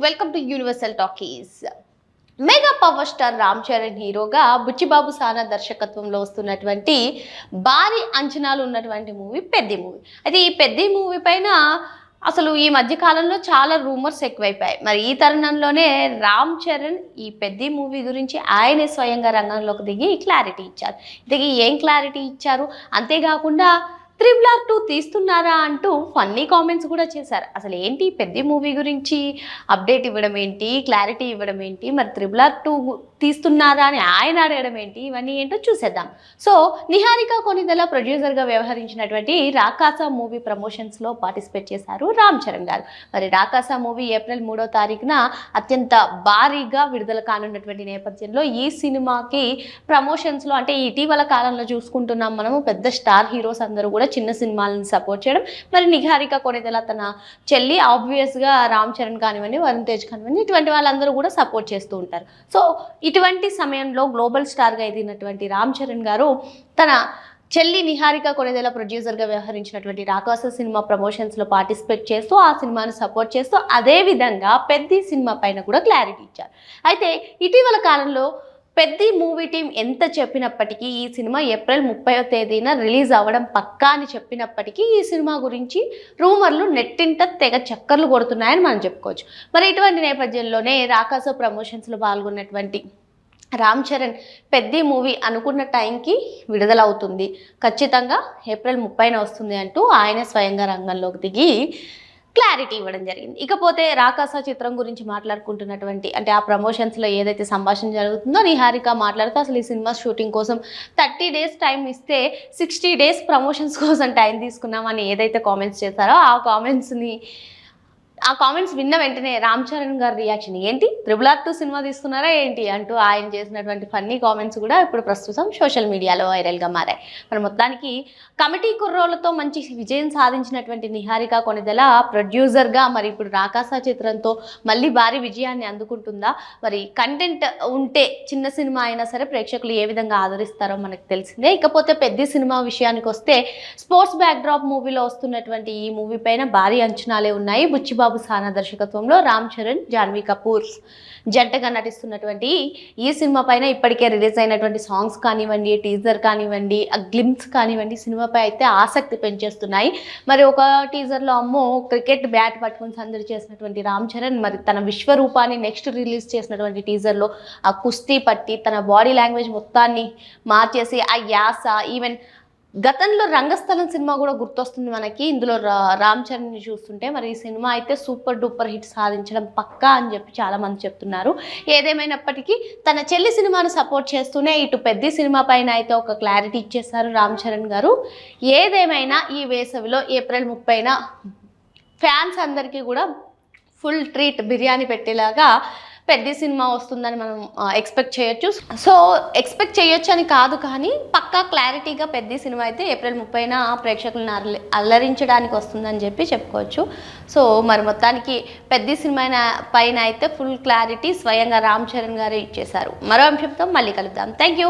Welcome to universal talkies. Mega power star Ram Charan హీరోగా బుచ్చిబాబు సానా దర్శకత్వంలో వస్తున్నటువంటి భారీ అంచనాలు ఉన్నటువంటి మూవీ పెద్ది మూవీ. అయితే ఈ పెద్ది మూవీ పైన అసలు ఈ మధ్య కాలంలో చాలా రూమర్స్ ఎక్కువైపోయాయి. మరి ఈ తరుణంలోనే రామ్ చరణ్ ఈ పెద్ది మూవీ గురించి ఆయనే స్వయంగా రంగంలోకి దిగి క్లారిటీ ఇచ్చారు. దిగి ఏం క్లారిటీ ఇచ్చారు, అంతేకాకుండా RRR 2 తీస్తున్నారా అంటూ ఫన్నీ కామెంట్స్ కూడా చేశారు. అసలు ఏంటి పెద్ద మూవీ గురించి అప్డేట్ ఇవ్వడం ఏంటి, క్లారిటీ ఇవ్వడం ఏంటి, మరి RRR 2 తీస్తున్నారా అని ఆయన అడగడం ఏంటి, ఇవన్నీ ఏంటో చూసేద్దాం. సో నిహారిక కొనిదెల ప్రొడ్యూసర్గా వ్యవహరించినటువంటి రాకాసా మూవీ ప్రమోషన్స్లో పార్టిసిపేట్ చేశారు రామ్ చరణ్ గారు. మరి రాకాసా మూవీ ఏప్రిల్ 3వ తారీఖున అత్యంత భారీగా విడుదల కానున్నటువంటి నేపథ్యంలో ఈ సినిమాకి ప్రమోషన్స్లో అంటే ఇటీవల కాలంలో చూసుకుంటున్నాం మనము పెద్ద స్టార్ హీరోస్ అందరూ కూడా చిన్న సినిమాలను సపోర్ట్ చేయడం. మరి నిహారిక కొనిదెల తన చెల్లి ఆబ్వియస్గా రామ్ చరణ్ కానివ్వండి, వరుణ్ తేజ్ కానివ్వండి, ఇటువంటి వాళ్ళందరూ కూడా సపోర్ట్ చేస్తూ ఉంటారు. సో ఇటువంటి సమయంలో గ్లోబల్ స్టార్గా ఎదిగినటువంటి రామ్ చరణ్ గారు తన చెల్లి నిహారిక కొనిదెల ప్రొడ్యూసర్గా వ్యవహరించినటువంటి రాకాస సినిమా ప్రమోషన్స్లో పార్టిసిపేట్ చేస్తూ ఆ సినిమాను సపోర్ట్ చేస్తూ అదేవిధంగా పెద్ద సినిమా పైన కూడా క్లారిటీ ఇచ్చారు. అయితే ఇటీవల కాలంలో పెద్ద మూవీ టీం ఎంత చెప్పినప్పటికీ ఈ సినిమా ఏప్రిల్ 30వ తేదీన రిలీజ్ అవ్వడం పక్కా అని చెప్పినప్పటికీ ఈ సినిమా గురించి రూమర్లు నెట్టింట తెగ చక్కర్లు కొడుతున్నాయని మనం చెప్పుకోవచ్చు. మరి ఇటువంటి నేపథ్యంలోనే రాకాస ప్రమోషన్స్లో పాల్గొన్నటువంటి రామ్ చరణ్ పెద్ద మూవీ అనుకున్న టైంకి విడుదలవుతుంది, ఖచ్చితంగా ఏప్రిల్ 30న వస్తుంది అంటూ ఆయన స్వయంగా రంగంలోకి దిగి క్లారిటీ ఇవ్వడం జరిగింది. ఇకపోతే రాకాస చిత్రం గురించి మాట్లాడుకుంటున్నటువంటి అంటే ఆ ప్రమోషన్స్లో ఏదైతే సంభాషణ జరుగుతుందో నిహారిక మాట్లాడుతూ అసలు ఈ సినిమా షూటింగ్ కోసం 30 డేస్ టైం ఇస్తే 60 డేస్ ప్రమోషన్స్ కోసం టైం తీసుకున్నామని ఏదైతే కామెంట్స్ చేశారో ఆ కామెంట్స్ విన్న వెంటనే రామ్ చరణ్ గారి రియాక్షన్ ఏంటి, RRR 2 సినిమా తీస్తున్నారా ఏంటి అంటూ ఆయన చేసినటువంటి ఫన్నీ కామెంట్స్ కూడా ఇప్పుడు ప్రస్తుతం సోషల్ మీడియాలో వైరల్గా మారాయి. మరి మొత్తానికి కమిటీ కుర్రోళ్లతో మంచి విజయం సాధించినటువంటి నిహారిక కొనిదెల ప్రొడ్యూసర్గా మరి ఇప్పుడు రాకాస చిత్రంతో మళ్ళీ భారీ విజయాన్ని అందుకుంటుందా, మరి కంటెంట్ ఉంటే చిన్న సినిమా అయినా సరే ప్రేక్షకులు ఏ విధంగా ఆదరిస్తారో మనకు తెలిసిందే. ఇకపోతే పెద్ద సినిమా విషయానికి వస్తే స్పోర్ట్స్ బ్యాక్డ్రాప్ మూవీలో వస్తున్నటువంటి ఈ మూవీ పైన భారీ అంచనాలే ఉన్నాయి. బుచ్చిబాబు సానా దర్శకత్వంలో రామ్ చరణ్, జాన్వీ కపూర్ జంటగా నటిస్తున్నటువంటి ఈ సినిమా పైన ఇప్పటికే రిలీజ్ అయినటువంటి సాంగ్స్ కానివ్వండి, టీజర్ కానివ్వండి, గ్లిమ్స్ కానివ్వండి సినిమాపై అయితే ఆసక్తి పెంచేస్తున్నాయి. మరి ఒక టీజర్లో అమ్మో క్రికెట్ బ్యాట్ పట్టుకుని సందడి చేసినటువంటి రామ్ చరణ్ మరి తన విశ్వరూపాన్ని నెక్స్ట్ రిలీజ్ చేసినటువంటి టీజర్లో ఆ కుస్తీ పట్టి తన బాడీ లాంగ్వేజ్ మొత్తాన్ని మార్చేసి ఆ యాస ఈవెన్ గతంలో రంగస్థలం సినిమా కూడా గుర్తొస్తుంది మనకి. ఇందులో రామ్ చరణ్ని చూస్తుంటే మరి ఈ సినిమా అయితే సూపర్ డూపర్ హిట్ సాధించడం పక్కా అని చెప్పి చాలామంది చెప్తున్నారు. ఏదేమైనప్పటికీ తన చెల్లి సినిమాను సపోర్ట్ చేస్తూనే ఇటు పెద్ద సినిమా పైన అయితే ఒక క్లారిటీ ఇచ్చేశారు రామ్ చరణ్ గారు. ఏదేమైనా ఈ వేసవిలో ఏప్రిల్ 30న ఫ్యాన్స్ అందరికీ కూడా ఫుల్ ట్రీట్ బిర్యానీ పెట్టేలాగా పెద్ద సినిమా వస్తుందని మనం ఎక్స్పెక్ట్ చేయొచ్చు. సో ఎక్స్పెక్ట్ చేయొచ్చు అని కాదు, కానీ పక్కా క్లారిటీగా పెద్ద సినిమా అయితే ఏప్రిల్ 30న ప్రేక్షకులను అల్లరించడానికి వస్తుందని చెప్పి చెప్పుకోవచ్చు. సో మరి మొత్తానికి పెద్ద సినిమా పైన అయితే ఫుల్ క్లారిటీ స్వయంగా రామ్ చరణ్ గారే ఇచ్చేశారు. మరో అంశంతో మళ్ళీ కలుద్దాం. Thank you.